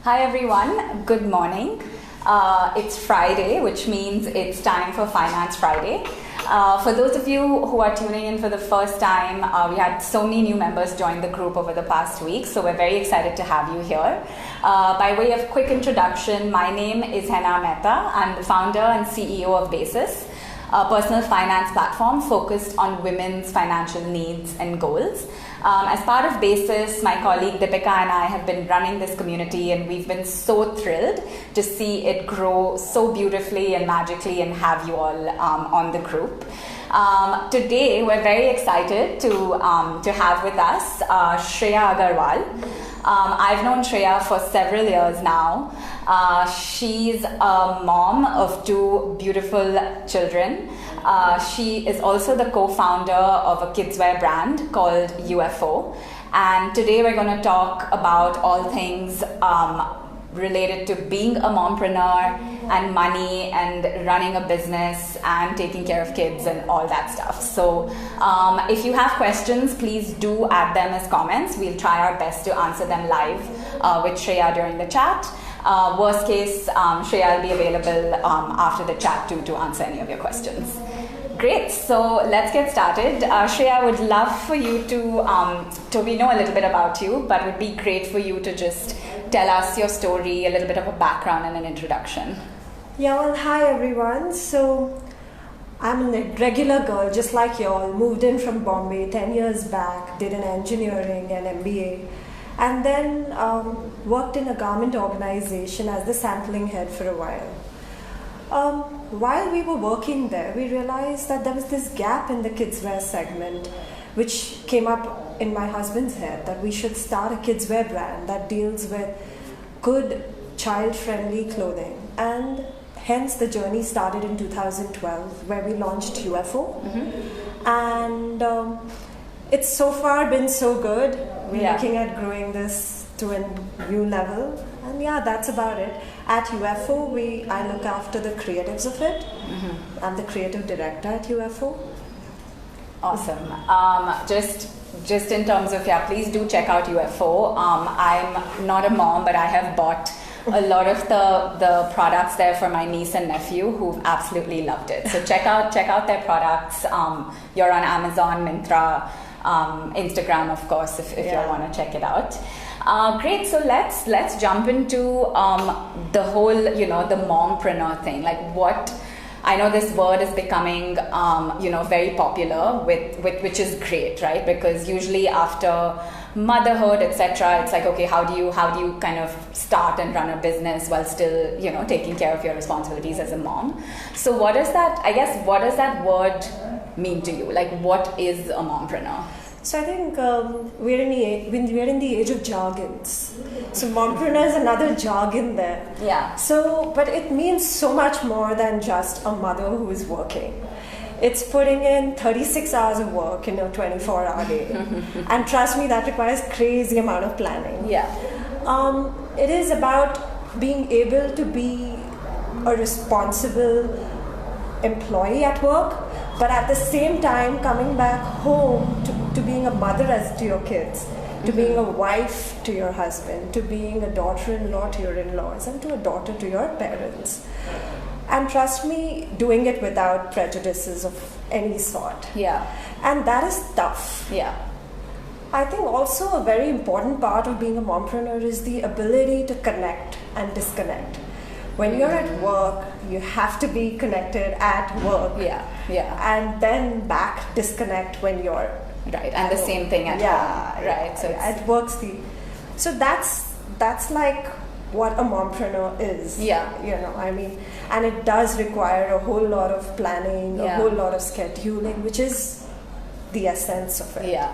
Hi everyone, good morning. It's Friday, which means it's time for Finance Friday. For those of you who are tuning in for the first time, we had so many new members join the group over the past week, so we're very excited to have you here. By way of quick introduction, my name is Hena Mehta. I'm the founder and CEO of Basis, a personal finance platform focused on women's financial needs and goals. As part of Basis, my colleague Deepika and I have been running this community, and we've been so thrilled to see it grow so beautifully and magically and have you all on the group. Today, we're very excited to have with us Shriya Agarwal. I've known Shriya for several years now. She's a mom of two beautiful children. She is also the co-founder of a kidswear brand called UFO. And today we're going to talk about all things related to being a mompreneur and money and running a business and taking care of kids and all that stuff. So if you have questions, please do add them as comments. We'll try our best to answer them live with Shriya during the chat. Worst case, Shriya will be available after the chat too to answer any of your questions. Great, so let's get started. Shriya, I would love for you we know a little bit about you, but it would be great for you to just tell us your story, a little bit of a background and an introduction. Yeah, well, hi everyone. So I'm a regular girl, just like y'all, moved in from Bombay 10 years back, did an engineering and MBA, and then worked in a garment organization as the sampling head for a while. While we were working there, we realized that there was this gap in the kidswear segment, which came up in my husband's head, that we should start a kidswear brand that deals with good child-friendly clothing. And hence the journey started in 2012, where we launched UFO. Mm-hmm. And it's so far been so good. We're looking at growing this to a new level. And yeah, that's about it. At UFO, I look after the creatives of it. Mm-hmm. I'm the creative director at UFO. Awesome. Just in terms of, please do check out UFO. I'm not a mom, but I have bought a lot of the products there for my niece and nephew who've absolutely loved it. So check out their products. You're on Amazon, Myntra, Instagram, of course, if you want to check it out. Great. So let's jump into the whole, the mompreneur thing. Like I know this word is becoming, very popular which is great, right? Because usually after motherhood, etc., it's like, okay, how do you kind of start and run a business while still, taking care of your responsibilities as a mom? So what does that word mean to you? Like, what is a mompreneur? So I think we're in the age of jargons. So mompreneur is another jargon there. Yeah. So, but it means so much more than just a mother who is working. It's putting in 36 hours of work in a 24-hour day. And trust me, that requires crazy amount of planning. Yeah. It is about being able to be a responsible employee at work, but at the same time coming back home to being a mother to your kids, to being a wife to your husband, to being a daughter-in-law to your in-laws, and to a daughter to your parents. And trust me, doing it without prejudices of any sort. Yeah. And that is tough. Yeah. I think also a very important part of being a mompreneur is the ability to connect and disconnect. When you're at work, you have to be connected at work. Yeah. And then back disconnect when you're right. And the same thing at home. Right. So it works. So that's like what a mompreneur is. Yeah. And it does require a whole lot of planning, a whole lot of scheduling, which is the essence of it. Yeah.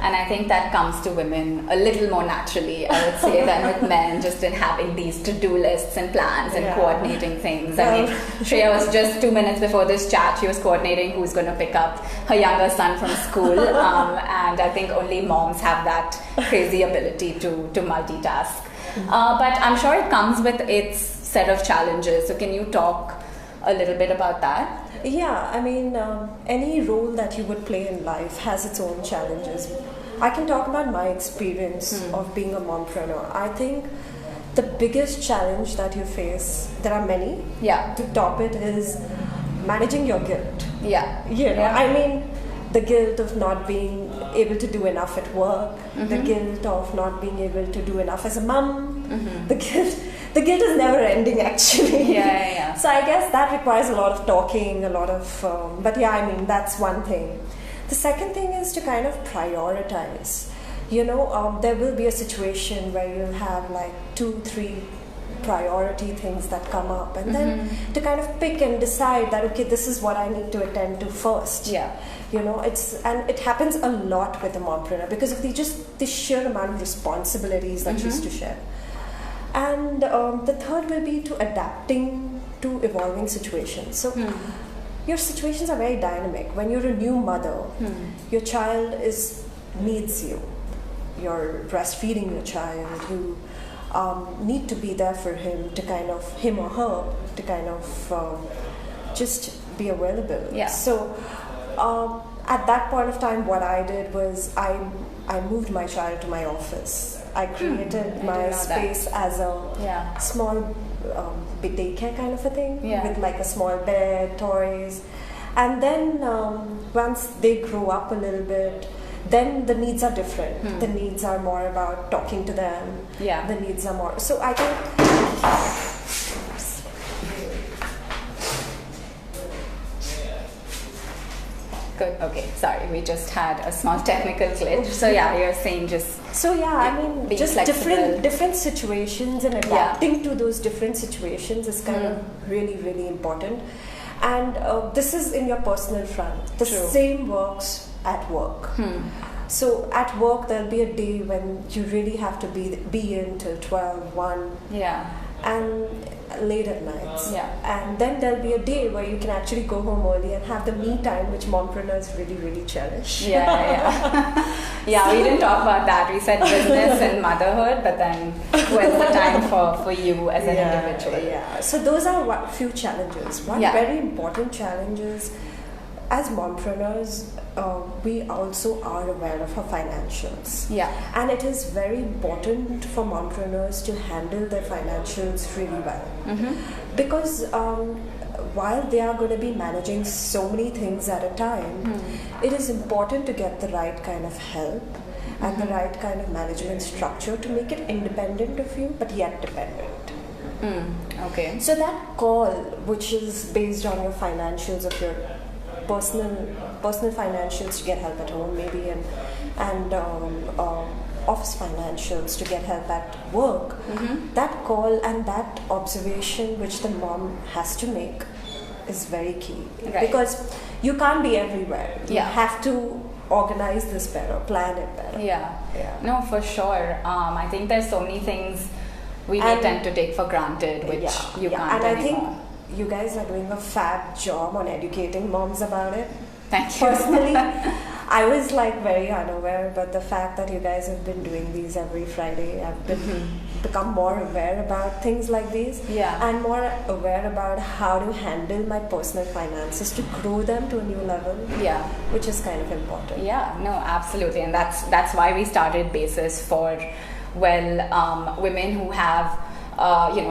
And I think that comes to women a little more naturally, I would say, than with men, just in having these to-do lists and plans and coordinating things. I mean, Shriya was just 2 minutes before this chat, she was coordinating who's going to pick up her younger son from school. And I think only moms have that crazy ability to multitask. But I'm sure it comes with its set of challenges. So can you talk a little bit about that? Yeah, I mean, any role that you would play in life has its own challenges. I can talk about my experience of being a mompreneur. I think the biggest challenge that you face, there are many. Yeah. To top it is managing your guilt. Yeah. I mean, the guilt of not being able to do enough at work, the guilt of not being able to do enough as a mum, the guilt is never ending actually. Yeah. So I guess that requires a lot of talking, a lot of, but yeah, I mean, that's one thing. The second thing is to kind of prioritize. There will be a situation where you'll have like 2-3 priority things that come up, and then to kind of pick and decide that, okay, this is what I need to attend to first. Yeah. It happens a lot with a mompreneur because of the sheer amount of responsibilities that she's to share. And the third will be to adapting to evolving situations. So your situations are very dynamic. When you're a new mother, your child needs you. You're breastfeeding your child. You need to be there for him or her to kind of just be available. Yeah. So at that point of time, what I did was I moved my child to my office. I created my space as a small daycare kind of a thing with like a small bed, toys. And then once they grow up a little bit, then the needs are different. The needs are more about talking to them. Yeah. The needs are more. So I think. Good. Okay. Sorry, we just had a small technical glitch. So yeah, you're saying just. So yeah, I mean, just flexible. different situations and adapting to those different situations is kind of really, really important. And this is in your personal front. The same works at work. So at work, there'll be a day when you really have to be in till 12, 1. Yeah. And late at nights. Yeah. And then there'll be a day where you can actually go home early and have the me time, which mompreneurs really, really cherish. Yeah. Yeah, we didn't talk about that. We said business and motherhood, but then where's the time for you as an individual? Yeah. So those are a few challenges. One very important challenge is, as mompreneurs, we also are aware of our financials. Yeah. And it is very important for mompreneurs to handle their financials really well. Because while they are going to be managing so many things at a time, it is important to get the right kind of help and the right kind of management structure to make it independent of you, but yet dependent. Okay. So that call, which is based on your financials of your personal financials to get help at home maybe, and office financials to get help at work, that call and that observation which the mom has to make is very key. Because you can't be everywhere. You have to organize this better, plan it better. Yeah. No, for sure. I think there's so many things we may tend to take for granted, which you can't anymore. I think you guys are doing a fab job on educating moms about it. Thank you. Personally, I was like very unaware, but the fact that you guys have been doing these every Friday, I've become more aware about things like these, and more aware about how to handle my personal finances to grow them to a new level, which is kind of important. Yeah, no, absolutely, and that's why we started Basis for women who have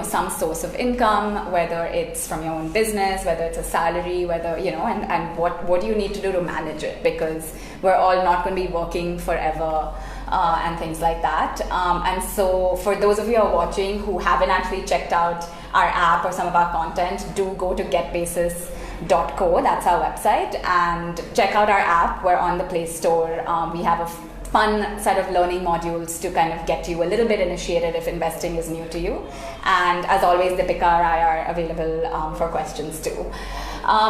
some source of income, whether it's from your own business, whether it's a salary, whether, and what do you need to do to manage it, because we're all not going to be working forever and things like that. And so for those of you who are watching who haven't actually checked out our app or some of our content, do go to getbasis.co, that's our website, and check out our app. We're on the Play Store. We have a fun set of learning modules to kind of get you a little bit initiated if investing is new to you. And as always, Deepika or I are available for questions too.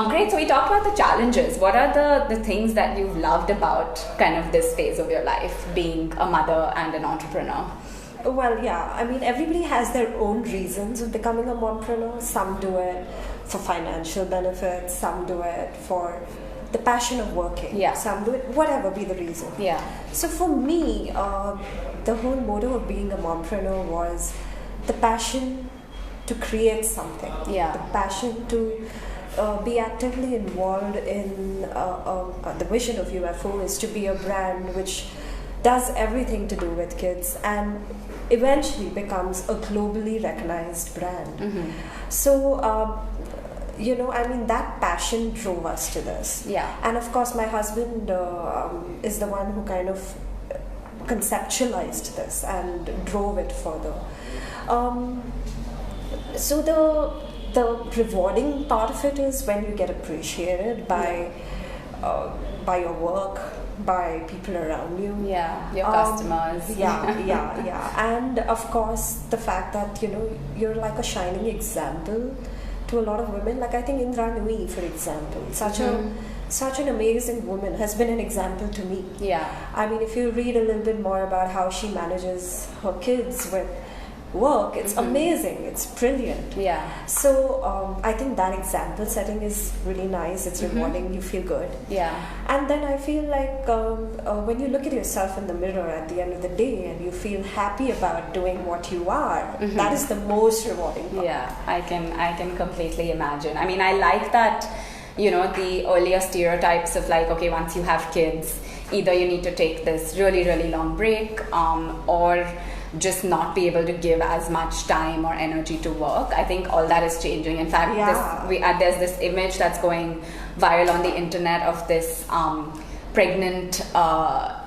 Great, so we talked about the challenges. What are the things that you've loved about kind of this phase of your life, being a mother and an entrepreneur? Well, I mean, everybody has their own reasons of becoming a mompreneur. Some do it for financial benefits, some do it for the passion of working. Some do it, whatever be the reason. So for me, the whole motto of being a mompreneur was the passion to create something. The passion to be actively involved in the vision of UFO is to be a brand which does everything to do with kids, and eventually becomes a globally recognized brand. So, that passion drove us to this. Yeah. And of course, my husband is the one who kind of conceptualized this and drove it further. So the rewarding part of it is when you get appreciated by your work, by people around you. Yeah, your customers. Yeah. And of course, the fact that, you're like a shining example to a lot of women. Like, I think Indra Nui, for example, such an amazing woman, has been an example to me. Yeah. I mean, if you read a little bit more about how she manages her kids with work, it's amazing, it's brilliant. Yeah. So I think that example setting is really nice, it's rewarding, you feel good. Yeah. And then I feel like when you look at yourself in the mirror at the end of the day and you feel happy about doing what you are, that is the most rewarding part. Yeah, I can completely imagine. I mean, I like that, the earlier stereotypes of like, okay, once you have kids, either you need to take this really, really long break, or just not be able to give as much time or energy to work. I think all that is changing. In fact, there's this image that's going viral on the internet of this pregnant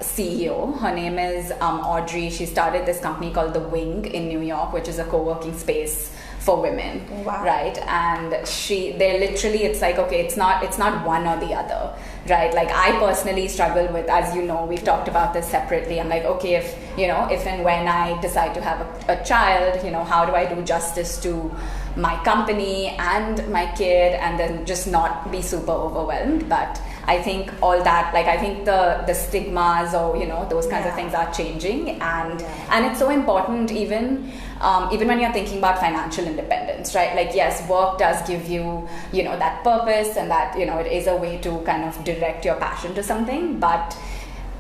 CEO. Her name is Audrey. She started this company called The Wing in New York, which is a co-working space for women. Wow. Right? And they're literally, it's like, okay, it's not one or the other, right? Like, I personally struggle with, as you know, we've talked about this separately. I'm like, okay, if and when I decide to have a child, how do I do justice to my company and my kid, and then just not be super overwhelmed? But I think all that, like, I think the stigmas or those kinds of things are changing, and it's so important even when you're thinking about financial independence, right? Like, yes, work does give you that purpose, and that it is a way to kind of direct your passion to something, but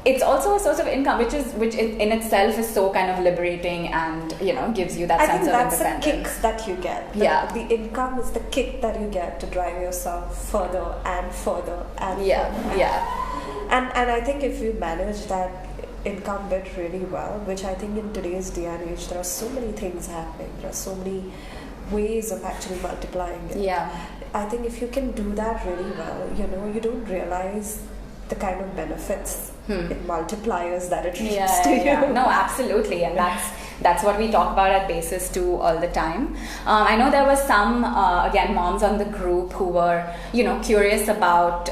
it's also a source of income, which in itself is so kind of liberating, and gives you that sense of independence. I think that's the kick that you get. The income is the kick that you get to drive yourself further and further and further. Yeah. And I think if you manage that income bit really well, which I think in today's day and age, there are so many things happening. There are so many ways of actually multiplying it. Yeah. I think if you can do that really well, you don't realize the kind of benefits it multipliers that it gives to you. Yeah. No, absolutely, and that's what we talk about at Basis too all the time. I know there was some again moms on the group who were curious about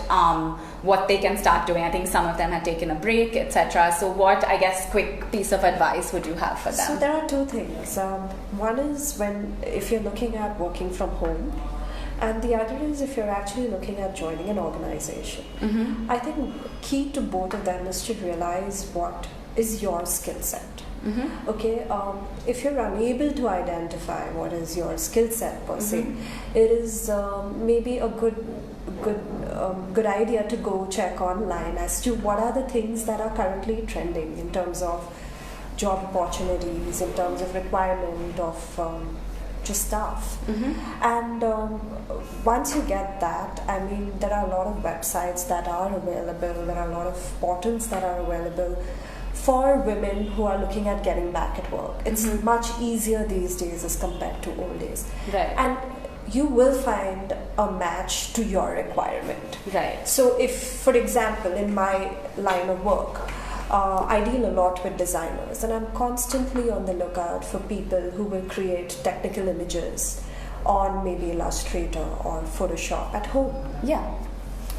what they can start doing. I think some of them had taken a break, etc. So what, I guess, quick piece of advice would you have for them? So there are two things. One is if you're looking at working from home, and the other is if you're actually looking at joining an organization. I think key to both of them is to realize what is your skill set. Okay, if you're unable to identify what is your skill set per se, it is maybe a good idea to go check online as to what are the things that are currently trending in terms of job opportunities, in terms of requirement of just staff. And once you get that, I mean, there are a lot of websites that are available, there are a lot of portals that are available for women who are looking at getting back at work. It's much easier these days as compared to old days. Right. And you will find a match to your requirement. Right. So if, for example, in my line of work, I deal a lot with designers, and I'm constantly on the lookout for people who will create technical images on maybe Illustrator or Photoshop at home. Yeah.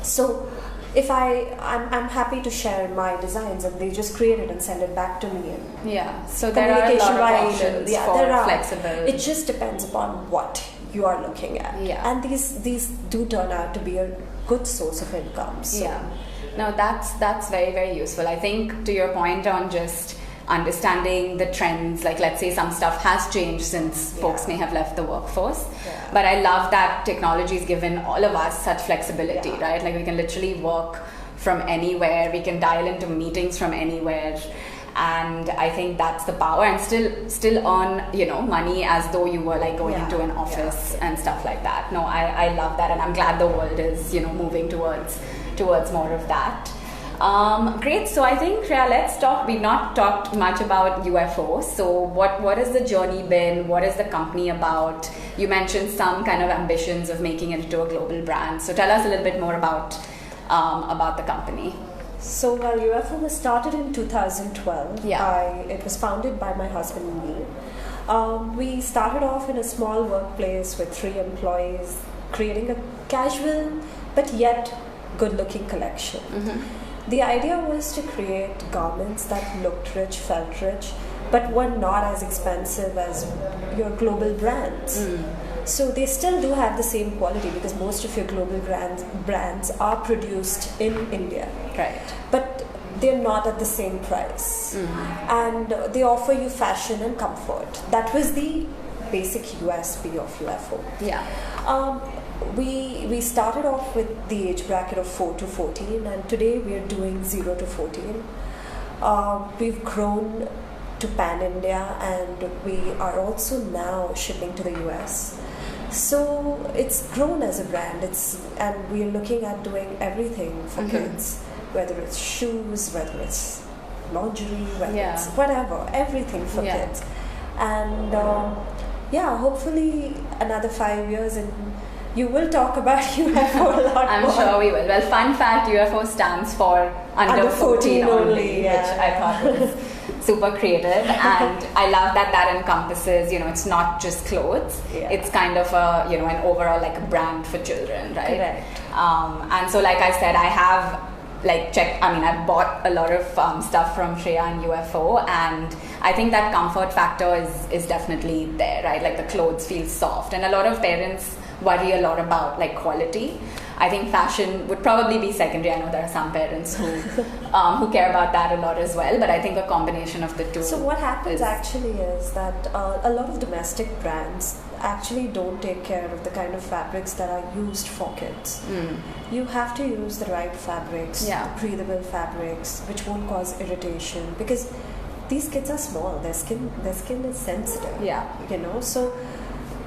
So if I'm happy to share my designs, and they just create it and send it back to me. And so there are a lot of options for flexible. It just depends upon what you are looking at. Yeah. And these do turn out to be a good source of income. So. Yeah. No, that's very, very useful. I think to your point on just understanding the trends, like let's say some stuff has changed since folks may have left the workforce, but I love that technology has given all of us such flexibility, right? Like we can literally work from anywhere, we can dial into meetings from anywhere, and I think that's the power, and still earn money as though you were like going into an office and stuff like that. No, I love that, and I'm glad the world is moving towards more of that. Great. So I think, Shriya, let's talk. We've not talked much about UFO. So what has the journey been? What is the company about? You mentioned some kind of ambitions of making it into a global brand. So tell us a little bit more about the company. So UFO was started in 2012. Yeah. It was founded by my husband and me. We started off in a small workplace with 3 employees, creating a casual but yet good-looking collection. Mm-hmm. The idea was to create garments that looked rich, felt rich, but were not as expensive as your global brands. So they still do have the same quality because most of your global brands are produced in India. Right. But they're not at the same price. And they offer you fashion and comfort. That was the basic USP of UFO. Yeah. We started off with the age bracket of 4 to 14, and today we are doing 0 to 14. We've grown to pan-India, and we are also now shipping to the US. So it's grown as a brand, and we are looking at doing everything for kids, whether it's shoes, whether it's lingerie, whether it's whatever, everything for kids. And hopefully another 5 years and you will talk about UFO a lot I'm more. sure we will. Well, fun fact, UFO stands for under 14 only, which I thought was super creative. And I love that encompasses, it's not just clothes. Yeah. It's kind of an overall like a brand for children, right? Correct. And so like I said, I have I've bought a lot of stuff from Shriya and UFO, and I think that comfort factor is definitely there, right? Like the clothes feel soft, and a lot of parents worry a lot about like quality. I think fashion would probably be secondary. I know there are some parents who care about that a lot as well, but I think a combination of the two. So what happens actually is that a lot of domestic brands actually don't take care of the kind of fabrics that are used for kids. You have to use the right fabrics, breathable fabrics, which won't cause irritation, because these kids are small. Their skin is sensitive. So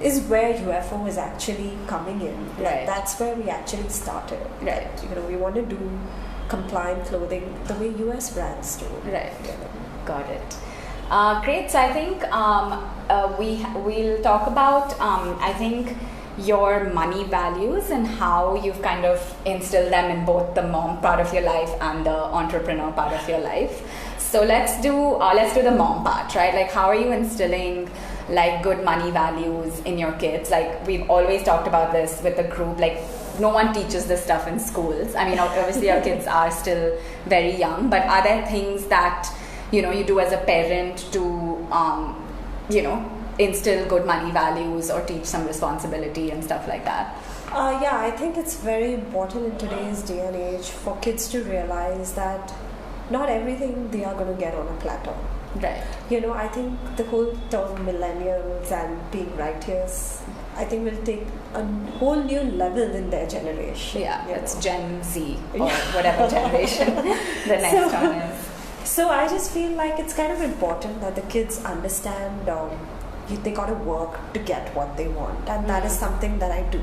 is where UFO is actually coming in. Right. That's where we actually started. Right. We want to do compliant clothing the way US brands do. Right. Got it. Great. So I think we'll talk about I think your money values and how you've kind of instilled them in both the mom part of your life and the entrepreneur part of your life. So let's do the mom part, right? Like, how are you instilling like good money values in your kids? Like, we've always talked about this with the group, like no one teaches this stuff in schools. I mean, obviously our kids are still very young, but are there things that you do as a parent to instill good money values or teach some responsibility and stuff like that? I think it's very important in today's day and age for kids to realize that not everything they are going to get on a platter. Right. I think the whole term millennials and being righteous, I think will take a whole new level in their generation. Yeah, it's Gen Z or whatever generation the next one is. So I just feel like it's kind of important that the kids understand they got to work to get what they want, and that is something that I do.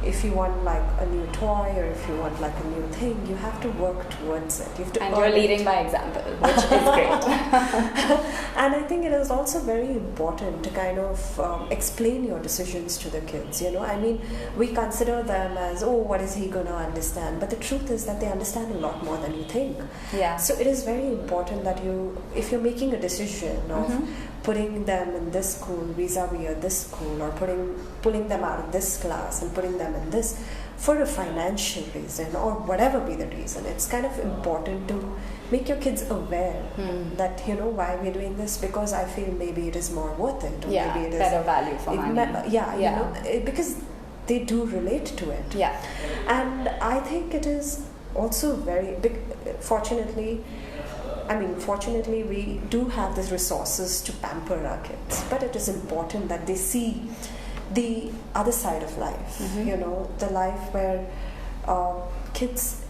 If you want like a new toy or if you want like a new thing, you have to work towards it. You have to and you're leading by example, which is great. And I think it is also very important to kind of explain your decisions to the kids. We consider them as, what is he going to understand? But the truth is that they understand a lot more than you think. Yeah. So it is very important that if you're making a decision of putting them in this school vis-a-vis this school, or pulling them out of this class and putting them in this for a financial reason or whatever be the reason, it's kind of important to make your kids aware that why we're doing this, because I feel maybe it is more worth it, or maybe it is better value for money. Because they do relate to it. And I think it is also very big. Fortunately, we do have the resources to pamper our kids, but it is important that they see the other side of life, the life where kids,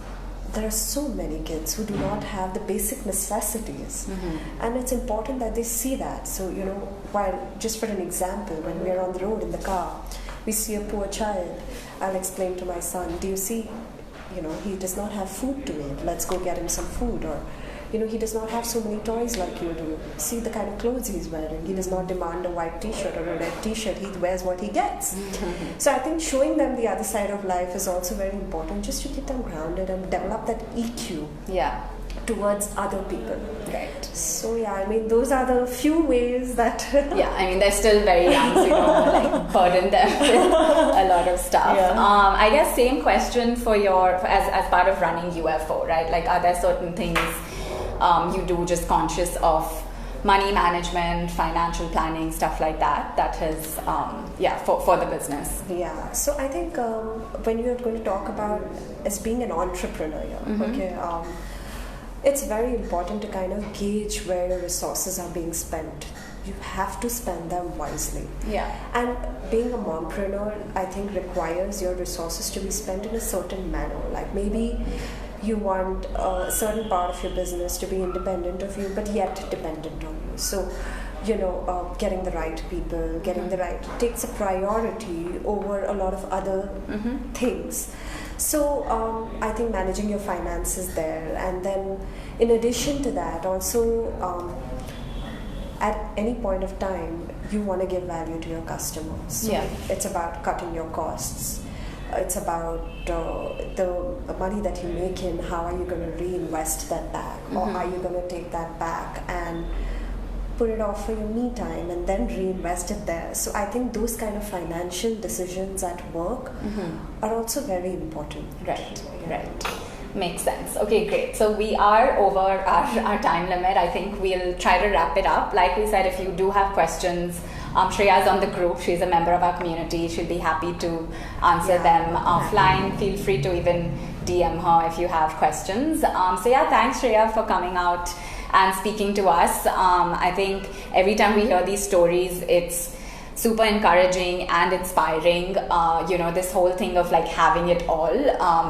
there are so many kids who do not have the basic necessities, and it's important that they see that. So, while, just for an example, when we are on the road in the car, we see a poor child, I'll explain to my son, do you see he does not have food to eat. Let's go get him some food. Or, he does not have so many toys like you do. See the kind of clothes he's wearing. He does not demand a white t-shirt or a red t-shirt. He wears what he gets. Mm-hmm. So I think showing them the other side of life is also very important, just to keep them grounded and develop that EQ. Yeah. Towards other people. Right. So those are the few ways that they're still very young, so burden them with a lot of stuff. Yeah. I guess same question for as part of running UFO, right? Like, are there certain things you do just conscious of money management, financial planning, stuff like that has for the business? Yeah. So I think when you're going to talk about as being an entrepreneur, okay, it's very important to kind of gauge where your resources are being spent. You have to spend them wisely. Yeah. And being a mompreneur, I think, requires your resources to be spent in a certain manner. Like maybe you want a certain part of your business to be independent of you, but yet dependent on you. So, getting the right people, getting the right takes a priority over a lot of other things. So I think managing your finances there, and then in addition to that, also at any point of time, you want to give value to your customers. So it's about cutting your costs. It's about the money that you make in, how are you going to reinvest that back, or are you going to take that back and put it off for your me time and then reinvest it there. So I think those kind of financial decisions at work are also very important. Right. Makes sense. Okay, great. So we are over our time limit. I think we'll try to wrap it up. Like we said, if you do have questions, Shriya's on the group. She's a member of our community. She'll be happy to answer them offline. Feel free to even DM her if you have questions. Thanks Shriya for coming out and speaking to us. I think every time we hear these stories, it's super encouraging and inspiring. This whole thing of like having it all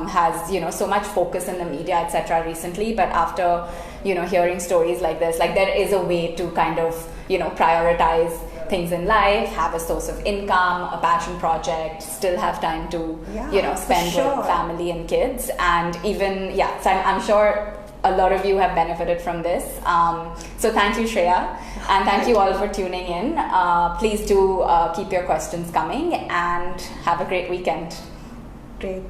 has so much focus in the media, etc. recently. But after hearing stories like this, like there is a way to kind of prioritize things in life, have a source of income, a passion project, still have time to spend with family and kids, and even so I'm sure a lot of you have benefited from this. So thank you, Shriya, and thank you all for tuning in. Please do keep your questions coming, and have a great weekend. Great.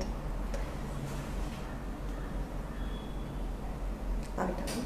Are we done?